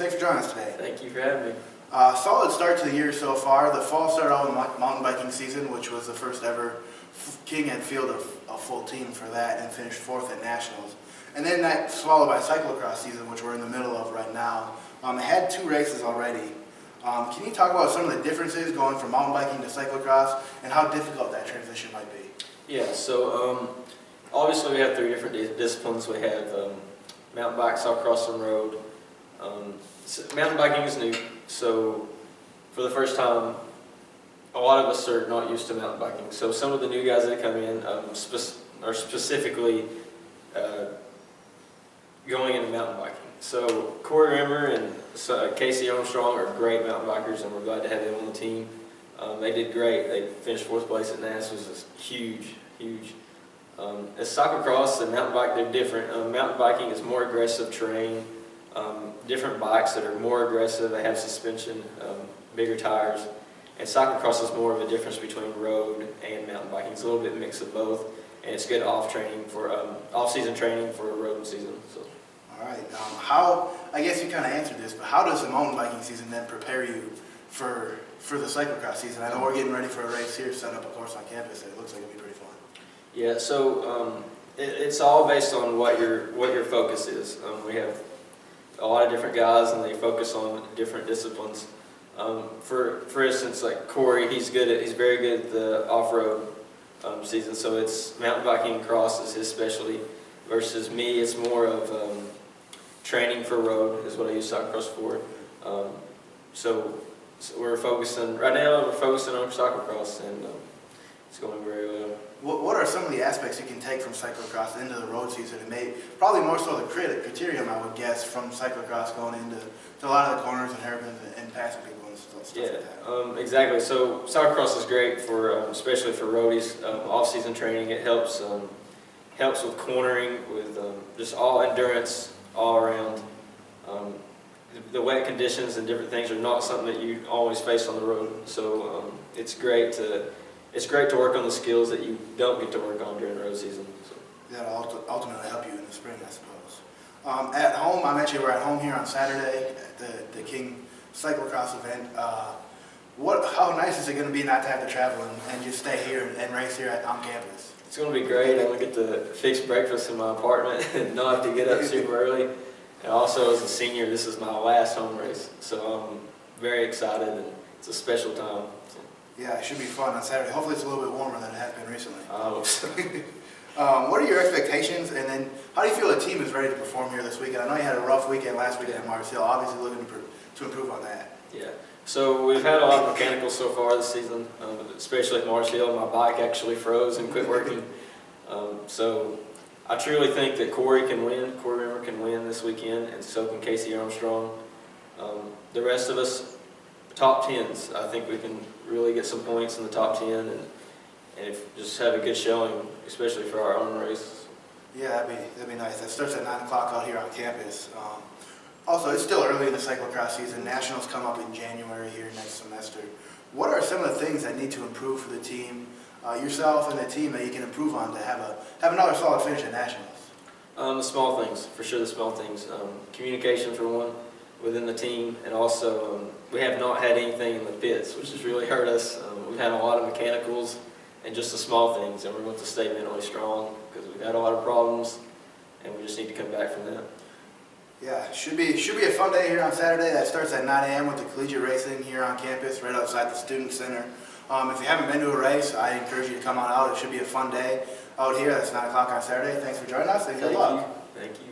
Thanks for joining us today. Thank you for having me. Solid start to the year so far. The fall started out with mountain biking season, which was the first ever King had fielded a full team for that and finished 4th at Nationals. And then that followed by cyclocross season, which we're in the middle of right now. It had 2 races already. Can you talk about some of the differences going from mountain biking to cyclocross and how difficult that transition might be? Yeah, so obviously we have 3 different disciplines. We have mountain bike, cyclocross, and road. Mountain biking is new, so for the first time, a lot of us are not used to mountain biking. So some of the new guys that come in are specifically going into mountain biking. So Corey Rimmer and Casey Armstrong are great mountain bikers, and we're glad to have them on the team. They did great. They finished 4th place at NAS, which was huge. As cyclocross and mountain bike, they're different. Mountain biking is more aggressive terrain, different bikes that are more aggressive. They have suspension, bigger tires. And cyclocross is more of a difference between road and mountain biking. It's a little bit mix of both, and it's good off-season training for road season. So. All right. I guess you kind of answered this, but how does the mountain biking season then prepare you for the cyclocross season? I know we're getting ready for a race here, set up a course on campus, and it looks like it'll be pretty fun. Yeah, so it's all based on what your focus is. We have a lot of different guys, and they focus on different disciplines. For instance, like Corey, he's very good at the off-road season. So it's mountain biking and cross is his specialty. Versus me, it's more of training for road is what I use cyclocross for. So we're focusing right now. We're focusing on cyclocross, and it's going very well. What are some of the aspects you can take from cyclocross into the road season? And probably more so the criterium, I would guess, from cyclocross going into a lot of the corners and hairpins and passing people and stuff like that. Exactly. So cyclocross is great for, especially for roadies, off-season training. It helps with cornering, with just all endurance all around. The wet conditions and different things are not something that you always face on the road. So it's great to work on the skills that you don't get to work on during the road season. So. That'll ultimately help you in the spring, I suppose. At home, I mentioned we're at home here on Saturday at the King cyclocross event. How nice is it going to be not to have to travel and just stay here and race here on campus? It's going to be great. I'm going to get to fix breakfast in my apartment and not have to get up super early. And also, as a senior, this is my last home race, so I'm very excited, and it's a special time. So. Yeah, it should be fun on Saturday. Hopefully it's a little bit warmer than it has been recently. I hope so. What are your expectations, and then how do you feel the team is ready to perform here this weekend? I know you had a rough weekend last weekend at Mars Hill, obviously looking to improve on that. Yeah, so we've had a lot of mechanicals so far this season, especially at Mars Hill. My bike actually froze and quit working. So I truly think that Corey Rimmer can win this weekend, and so can Casey Armstrong. The rest of us, top 10s. I think we can really get some points in the top 10 and just have a good showing, especially for our own race. Yeah, that'd be nice. That starts at 9 o'clock out here on campus. Also, it's still early in the cyclocross season. Nationals come up in January here next semester. What are some of the things that need to improve for the team, yourself and the team, that you can improve on to have another solid finish at Nationals? The small things, for sure. The small things, communication for one within the team, and also we have not had anything in the pits, which has really hurt us. We've had a lot of mechanicals and just the small things, and we're going to stay mentally strong because we've had a lot of problems, and we just need to come back from that. Yeah, should be a fun day here on Saturday. That starts at 9 a.m. with the collegiate racing here on campus, right outside the Student Center. If you haven't been to a race, I encourage you to come on out. It should be a fun day out here. That's 9 o'clock on Saturday. Thanks for joining us, and good luck. Thank you.